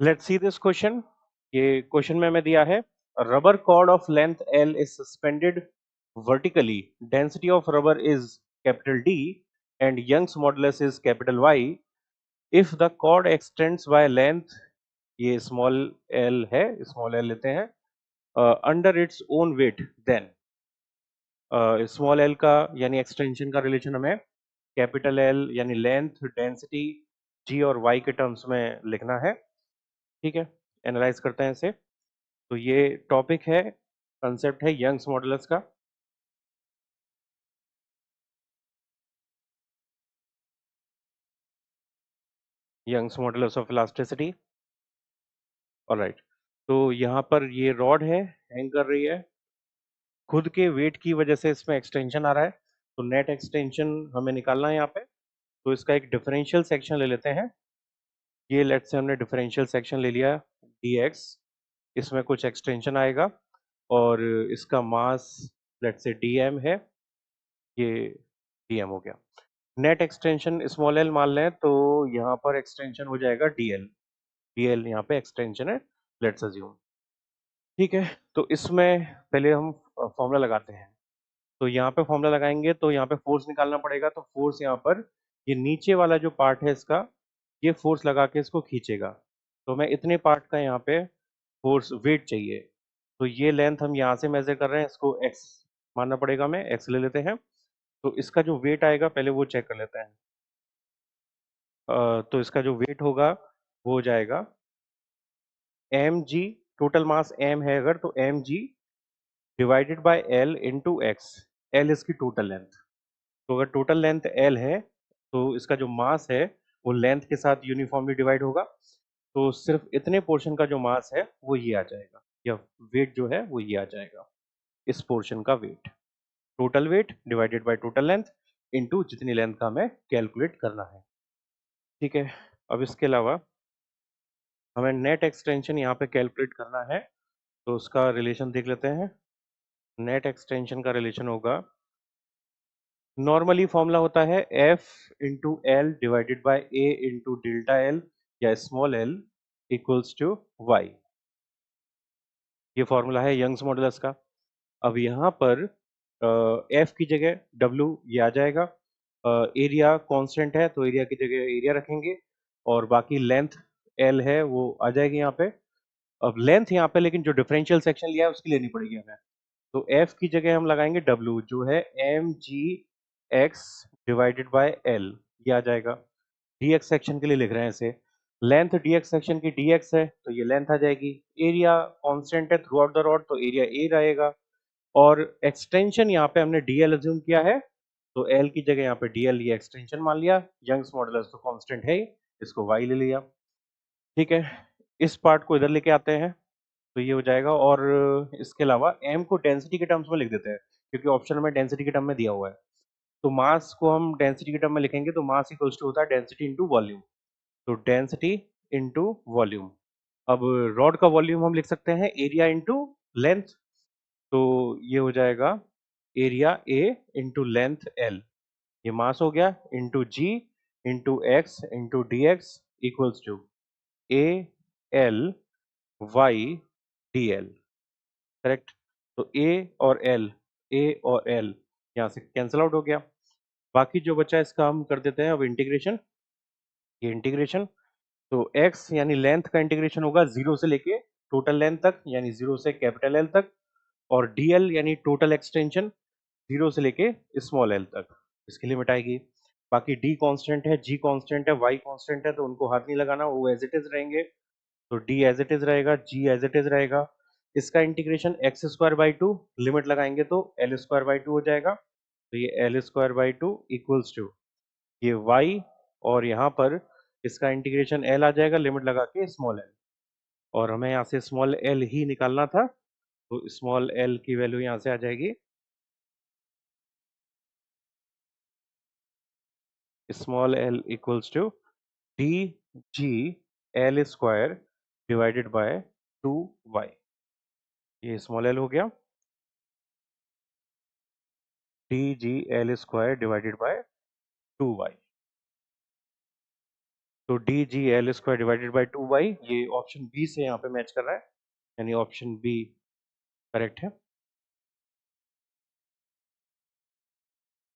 Let's see this question. ये question में हमें दिया है rubber cord of length L is suspended vertically. Density of rubber is capital D and Young's modulus is capital Y. If the cord extends by length, ये small l है, small l लेते हैं, under its own weight, then small l का यानी extension का relation हमें capital L यानी length, density, G और Y के टर्म्स में लिखना है। ठीक है, एनालाइज करते हैं इसे। तो ये टॉपिक है, कंसेप्ट है यंग्स मॉडुलस का। Young's modulus of elasticity. Alright, तो यहाँ पर ये रॉड है, हैंग कर रही है, खुद के वेट की वजह से इसमें एक्सटेंशन आ रहा है, तो नेट एक्सटेंशन हमें निकालना है यहाँ पे। तो इसका एक डिफरेंशियल सेक्शन ले लेते हैं। ये लेट से हमने डिफरेंशियल सेक्शन ले लिया dx, इसमें कुछ एक्सटेंशन आएगा और इसका मास लेट से dm है, ये dm हो गया। नेट एक्सटेंशन स्मॉल l मान लें तो यहाँ पर एक्सटेंशन हो जाएगा dl, dl यहाँ पे एक्सटेंशन है, लेट्स अज्यूम। ठीक है, तो इसमें पहले हम फॉर्मूला लगाते हैं। तो यहाँ पे फॉर्मूला लगाएंगे तो यहाँ पे फोर्स निकालना पड़ेगा, तो फोर्स यहाँ पर ये नीचे वाला जो पार्ट है इसका, ये फोर्स लगा के इसको खींचेगा। तो मैं इतने पार्ट का यहाँ पे फोर्स वेट चाहिए, तो ये लेंथ हम यहाँ से मेजर कर रहे हैं, इसको x मानना पड़ेगा, हमें x ले लेते हैं। तो इसका जो वेट आएगा पहले वो चेक कर लेते हैं। तो इसका जो वेट होगा वो हो जाएगा mg, टोटल मास m है अगर, तो mg divided by l into x, l इसकी टोटल लेंथ। तो अगर टोटल लेंथ l है तो इसका जो मास है वो लेंथ के साथ यूनिफॉर्मली डिवाइड होगा, तो सिर्फ इतने पोर्शन का जो मास है वो ये आ जाएगा, या वेट जो है वो ये आ जाएगा, इस पोर्शन का weight. Total weight divided by total length into जितनी लेंथ का हमें कैलकुलेट करना है। ठीक है, अब इसके अलावा हमें नेट एक्सटेंशन यहाँ पे कैलकुलेट करना है, तो उसका रिलेशन देख लेते हैं। नेट एक्सटेंशन का रिलेशन होगा, नॉर्मली फॉर्मूला होता है F into L divided by A into delta L या small l equals to Y. ये फॉर्मूला है यंग्स मॉडुलस का। अब यहाँ पर F की जगह W ये आ जाएगा, एरिया कांस्टेंट है तो एरिया की जगह एरिया रखेंगे, और बाकी लेंथ L है वो आ जाएगी यहाँ पे। अब लेंथ यहाँ पे लेकिन जो डिफरेंशियल सेक्शन लिया है उसकी लेनी पड़ेगी हमें, तो F की जगह हम लगाएंगे W जो है mg(x) डिवाइडेड बाय L, ये आ जाएगा। dx सेक्शन के लिए लिख रहे हैं इसे, लेंथ dx सेक्शन की dx है तो ये लेंथ आ जाएगी। एरिया कांस्टेंट है थ्रू आउट द रॉड तो एरिया A रहेगा, और एक्सटेंशन यहाँ पे हमने dl अज्यूम किया है, तो L की जगह यहाँ पे dl ये एक्सटेंशन मान लिया। यंग्स मॉडुलस तो कांस्टेंट है ही, इसको y ले लिया। ठीक है, इस पार्ट को इधर लेके आते हैं, तो ये हो जाएगा। और इसके अलावा m को डेंसिटी के टर्म्स में लिख देते हैं, क्योंकि ऑप्शन में डेंसिटी के टर्म में दिया हुआ है। तो मास को हम डेंसिटी के टर्म में लिखेंगे, तो मास इक्वल्स टू होता है डेंसिटी इंटू वॉल्यूम, तो डेंसिटी इंटू वॉल्यूम। अब रॉड का वॉल्यूम हम लिख सकते हैं एरिया इंटू लेंथ, तो ये हो जाएगा area A into length L, ये मास हो गया, into G into x into D X equals to AL y DL। Correct, तो ए और एल यहाँ से कैंसिल आउट हो गया। बाकी जो बचा इसका हम कर देते हैं अब इंटीग्रेशन। ये इंटीग्रेशन, तो x यानी लेंथ का इंटीग्रेशन होगा जीरो से लेके टोटल लेंथ तक, यानी जीरो से कैपिटल एल तक, और dl यानी टोटल एक्सटेंशन जीरो से लेके स्मॉल एल तक, इसकी लिमिट आएगी। बाकी d कांस्टेंट है, g कांस्टेंट है, y कांस्टेंट है, तो उनको हाथ नहीं लगाना, वो एज इट इज रहेंगे। तो d एज इट इज रहेगा, g एज इट इज रहेगा। इसका integration x square by to, limit लगाएंगे तो एल स्क्वायर बाई टू हो जाएगा, तो ये L square by two equals to ये y, और यहाँ पर इसका इंटीग्रेशन l आ जाएगा, लिमिट लगा के स्मॉल l, और हमें यहाँ से स्मॉल l ही निकालना था, तो स्मॉल l की वैल्यू यहाँ से आ जाएगी, small l equals to D G L square divided by two Y. ये स्मॉल l हो गया, D G L square divided by two Y. तो D G L square divided by 2y, ये ऑप्शन बी से यहाँ पे match कर रहा है, यानी ऑप्शन बी करेक्ट है।